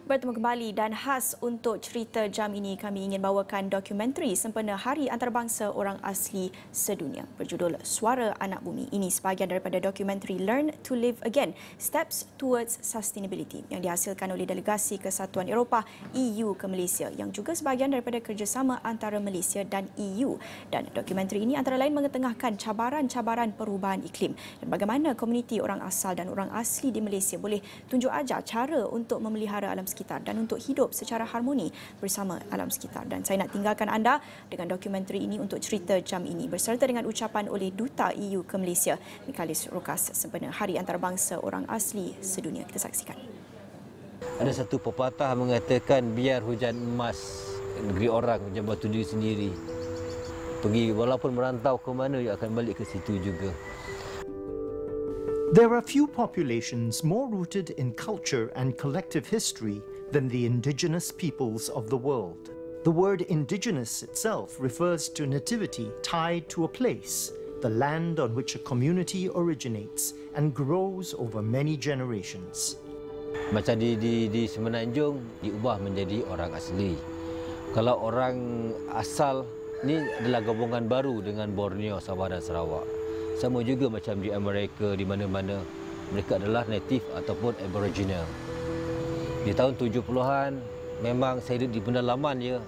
Bertemu kembali dan khas untuk cerita jam ini kami ingin bawakan dokumentari sempena Hari Antarabangsa Orang Asli Sedunia berjudul Suara Anak Bumi. Ini sebahagian daripada dokumentari Learn to Live Again, Steps Towards Sustainability yang dihasilkan oleh Delegasi Kesatuan Eropah EU ke Malaysia yang juga sebahagian daripada kerjasama antara Malaysia dan EU. Dan dokumentari ini antara lain mengetengahkan cabaran-cabaran perubahan iklim dan bagaimana komuniti orang asal dan orang asli di Malaysia boleh tunjuk ajar cara untuk memelihara alam sekitar dan untuk hidup secara harmoni bersama alam sekitar. Dan saya nak tinggalkan anda dengan dokumentari ini untuk cerita jam ini berserta dengan ucapan oleh Duta EU ke Malaysia, Mikalis Rokas, sempena Hari Antarabangsa Orang Asli Sedunia. Kita saksikan. Ada satu pepatah mengatakan biar hujan emas negeri orang, hujan batu diri sendiri. Pergi walaupun merantau ke mana, dia akan balik ke situ juga. There are few populations more rooted in culture and collective history than the indigenous peoples of the world. The word indigenous itself refers to nativity tied to a place, the land on which a community originates and grows over many generations. Macam di Semenanjung diubah menjadi orang asli. Kalau orang asal ni adalah gabungan baru dengan Borneo, Sabah dan Sarawak. Sama juga macam di Amerika, di mana-mana mereka adalah native ataupun aboriginal. Di tahun 70-an memang saya hidup di pendalaman je.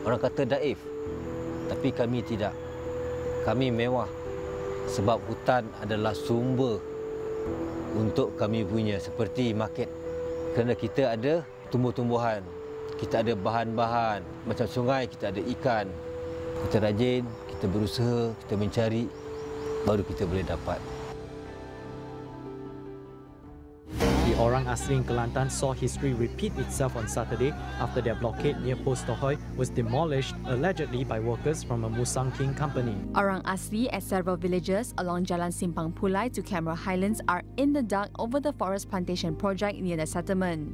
Orang kata daif. Tapi kami tidak. Kami mewah. Sebab hutan adalah sumber untuk kami punya seperti market. Kerana kita ada tumbuh-tumbuhan. Kita ada bahan-bahan. Macam sungai kita ada ikan. Kita rajin, kita berusaha, kita mencari. Baru kita boleh dapat. The Orang Asli in Kelantan saw history repeat itself on Saturday after their blockade near Post Tohoy was demolished allegedly by workers from a Musang King company. Orang Asli at several villages along Jalan Simpang Pulai to Canberra Highlands are in the dark over the forest plantation project near the settlement.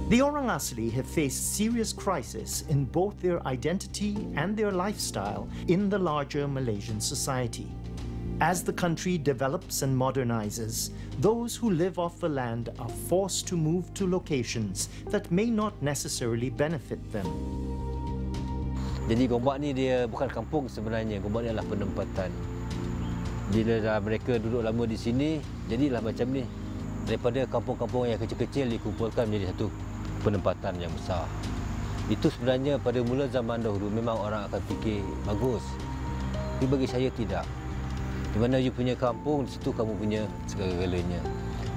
The Orang Asli have faced serious crisis in both their identity and their lifestyle in the larger Malaysian society. As the country develops and modernizes, those who live off the land are forced to move to locations that may not necessarily benefit them. Jadi Gombak ni dia bukan kampung sebenarnya, Gombak ni adalah penempatan. Bila dah mereka duduk lama di sini, jadilah macam ni. Daripada kampung-kampung yang kecil-kecil dikumpulkan menjadi satu penempatan yang besar. Itu sebenarnya pada mula zaman dahulu memang orang akan fikir bagus. Tapi bagi saya tidak. Di mana you punya kampung, di situ kamu punya segala-galanya.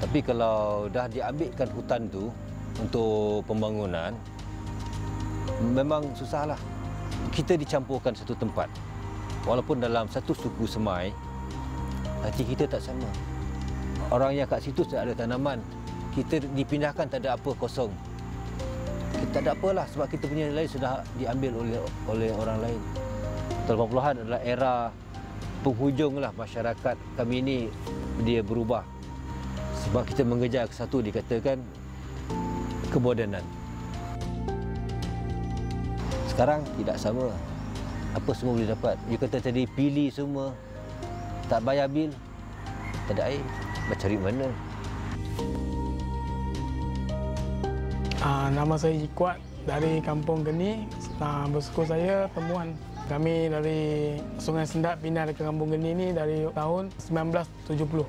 Tapi kalau dah diambilkan hutan tu untuk pembangunan, memang susahlah. Kita dicampurkan satu tempat. Walaupun dalam satu suku semai, hati kita tak sama. Orang yang kat situ tak ada tanaman. Kita dipindahkan tak ada apa, kosong. Kita tak ada apalah sebab kita punya lain sudah diambil oleh orang lain. Tahun 80-an adalah era penghujunglah masyarakat kami ini dia berubah. Sebab kita mengejar ke satu dikatakan kemodenan. Sekarang tidak sama. Apa semua boleh dapat. You kata tadi pilih semua, tak bayar bil, tak ada air. Nak cari mana? Nama saya Ikwat dari Kampung Geni. Bosku saya Temuan. Kami dari Sungai Sendat pindah ke Kampung Geni ni dari tahun 1970.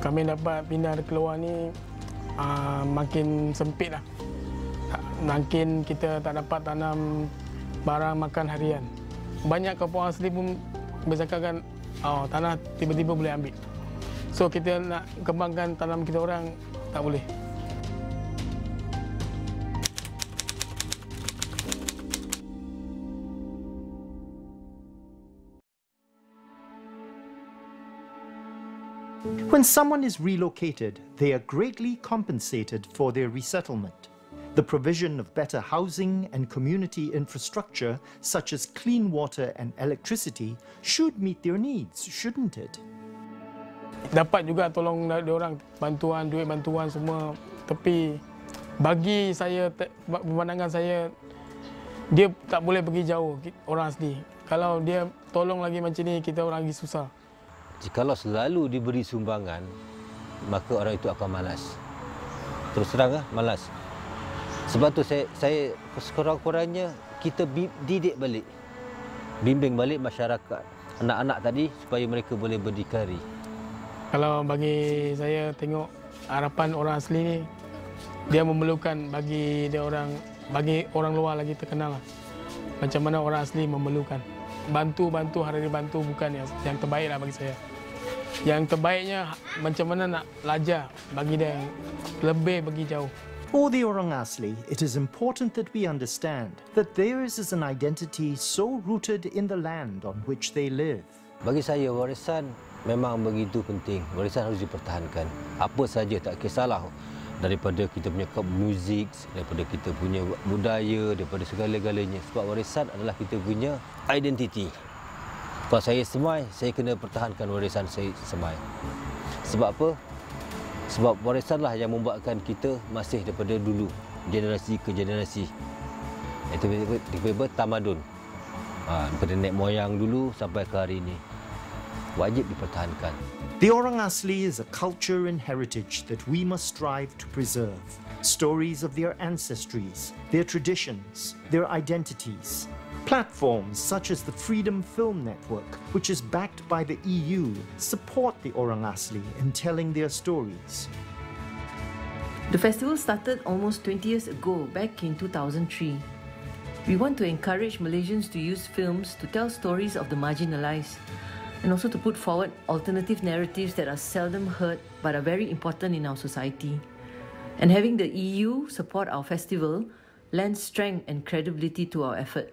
Kami dapat pindah keluar ni makin sempit lah. Makin kita tak dapat tanam barang makan harian. Banyak kampung asli pun bercakapkan tanah tiba-tiba boleh ambil. So kita nak kembangkan tanam kita orang tak boleh. When someone is relocated, they are greatly compensated for their resettlement. The provision of better housing and community infrastructure, such as clean water and electricity, should meet their needs, shouldn't it? Dapat juga tolong diorang bantuan, duit bantuan semua. Tapi bagi saya, pemandangan saya, dia tak boleh pergi jauh orang asli. Kalau dia tolong lagi macam ni, kita orang lagi susah. Jikalau selalu diberi sumbangan, maka orang itu akan malas. Terus terang, malas. Sebab tu saya sekurang-kurangnya kita didik balik, bimbing balik masyarakat, anak-anak tadi supaya mereka boleh berdikari. Kalau bagi saya tengok harapan orang asli ni, dia memerlukan bagi orang luar lagi terkenal lah. Macam mana orang asli memerlukan. Bantu hari ini bantu bukan yang terbaik lah bagi saya. Yang terbaiknya macam mana nak belajar bagi dia yang lebih bagi jauh. For the Orang Asli, it is important that we understand that theirs is an identity so rooted in the land on which they live. Bagi saya, warisan memang begitu penting. Warisan harus dipertahankan. Apa saja, tak kisahlah. Daripada kita punya muzik, daripada kita punya budaya, daripada segala-galanya. Sebab warisan adalah kita punya identiti. Kalau saya semai, saya kena pertahankan warisan saya semai. Sebab apa? Sebab warisanlah yang membuatkan kita masih daripada dulu, generasi ke generasi. Itu tiba-tiba tamadun. Daripada nenek moyang dulu sampai ke hari ini. Wajib dipertahankan. The Orang Asli is a culture and heritage that we must strive to preserve. Stories of their ancestries, their traditions, their identities. Platforms such as the Freedom Film Network, which is backed by the EU, support the Orang Asli in telling their stories. The festival started almost 20 years ago, back in 2003. We want to encourage Malaysians to use films to tell stories of the marginalised, and also to put forward alternative narratives that are seldom heard but are very important in our society. And having the EU support our festival lends strength and credibility to our effort.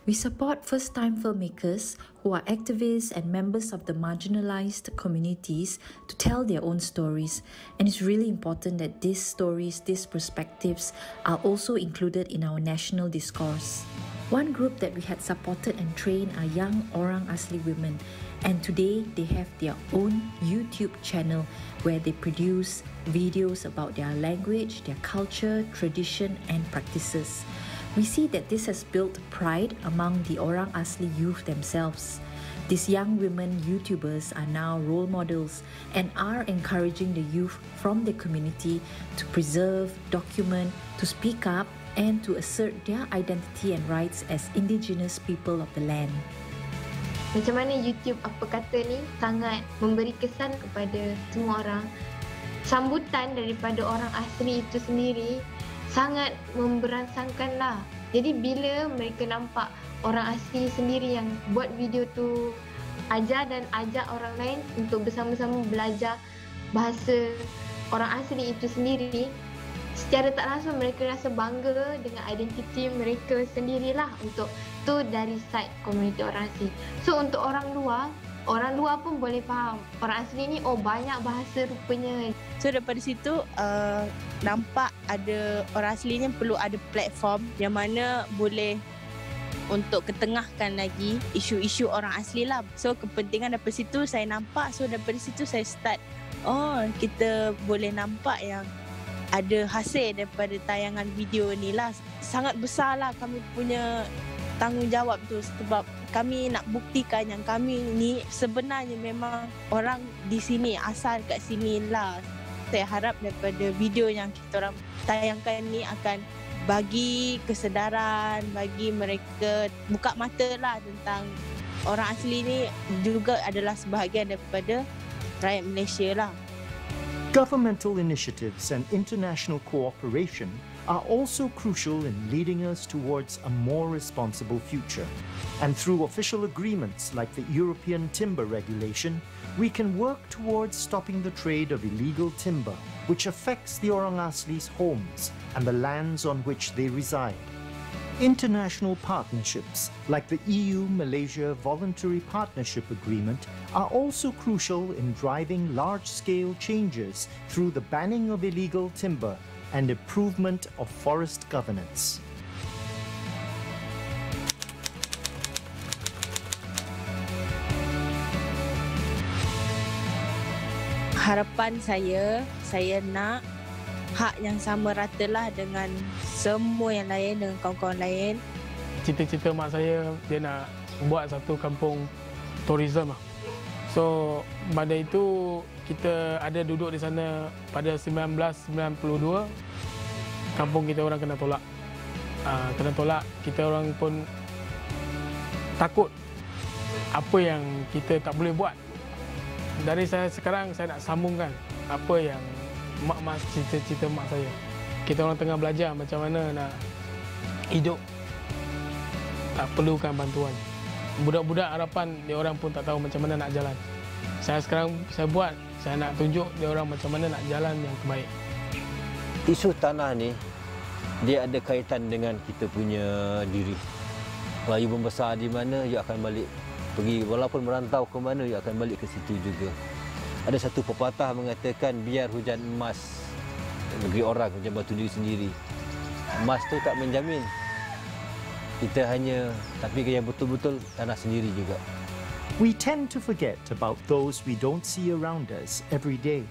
We support first-time filmmakers who are activists and members of the marginalised communities to tell their own stories, and it's really important that these stories, these perspectives are also included in our national discourse. One group that we had supported and trained are young Orang Asli women, and today they have their own YouTube channel where they produce videos about their language, their culture, tradition and practices. We see that this has built pride among the Orang Asli youth themselves. These young women YouTubers are now role models and are encouraging the youth from the community to preserve, document, to speak up and to assert their identity and rights as indigenous people of the land. Macam mana YouTube apa kata ni sangat memberi kesan kepada semua orang. Sambutan daripada orang asli itu sendiri sangat memberangsangkanlah. Jadi bila mereka nampak orang asli sendiri yang buat video tu ajar dan ajak orang lain untuk bersama-sama belajar bahasa orang asli itu sendiri, secara tak langsung mereka rasa bangga dengan identiti mereka sendirilah untuk tu dari side komuniti orang asli. So untuk orang luar pun boleh faham orang asli ni banyak bahasa rupanya. So daripada situ nampak ada orang asli ni perlu ada platform yang mana boleh untuk ketengahkan lagi isu-isu orang asli lah. So kepentingan daripada situ saya nampak, so daripada situ saya start kita boleh nampak yang ada hasil daripada tayangan video ni lah. Sangat besar lah kami punya tanggungjawab tu, sebab kami nak buktikan yang kami ni sebenarnya memang orang di sini, asal kat sini lah. Saya harap daripada video yang kita orang tayangkan ni akan bagi kesedaran, bagi mereka buka mata lah tentang orang asli ni juga adalah sebahagian daripada rakyat Malaysia lah. Governmental initiatives and international cooperation are also crucial in leading us towards a more responsible future. And through official agreements like the European Timber Regulation, we can work towards stopping the trade of illegal timber, which affects the Orang Asli's homes and the lands on which they reside. International partnerships like the EU-Malaysia Voluntary Partnership Agreement are also crucial in driving large-scale changes through the banning of illegal timber and improvement of forest governance. Harapan saya nak hak yang sama ratalah dengan semua yang lain, dengan kawan-kawan lain. Cita-cita mak saya, dia nak buat satu kampung tourism lah. So pada itu kita ada duduk di sana pada 1992. kampung kita orang kena tolak. Kita orang pun takut apa yang kita tak boleh buat. Dari sekarang saya nak sambungkan apa yang mak cita-cita mak saya. Kita orang tengah belajar macam mana nak hidup, tak perlukan bantuan. Budak-budak harapan dia orang pun tak tahu macam mana nak jalan. Saya nak tunjuk dia orang macam mana nak jalan yang terbaik. Isu tanah ni dia ada kaitan dengan kita punya diri. Kalau you membesar di mana, you akan balik pergi, walaupun merantau ke mana, you akan balik ke situ juga. Ada satu pepatah mengatakan biar hujan emas negeri orang, hujan batu diri sendiri. Emas tu tak menjamin. Kita hanya, tapi yang betul-betul tanah sendiri juga. We tend to forget about those we don't see around us every day.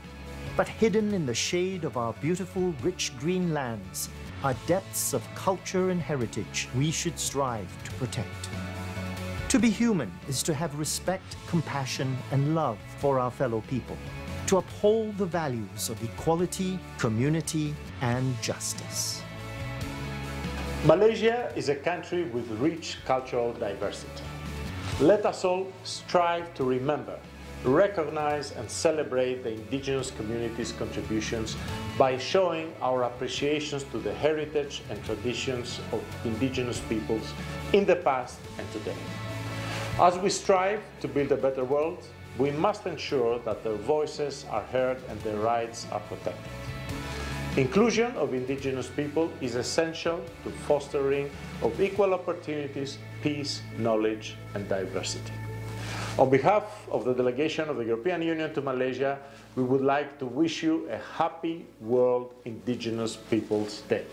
But hidden in the shade of our beautiful, rich green lands are depths of culture and heritage we should strive to protect. To be human is to have respect, compassion, and love for our fellow people, to uphold the values of equality, community, and justice. Malaysia is a country with rich cultural diversity. Let us all strive to remember, recognize and celebrate the indigenous community's contributions by showing our appreciations to the heritage and traditions of indigenous peoples in the past and today. As we strive to build a better world, we must ensure that their voices are heard and their rights are protected. Inclusion of indigenous people is essential to fostering of equal opportunities, peace, knowledge, and diversity. On behalf of the delegation of the European Union to Malaysia, we would like to wish you a happy World Indigenous Peoples Day.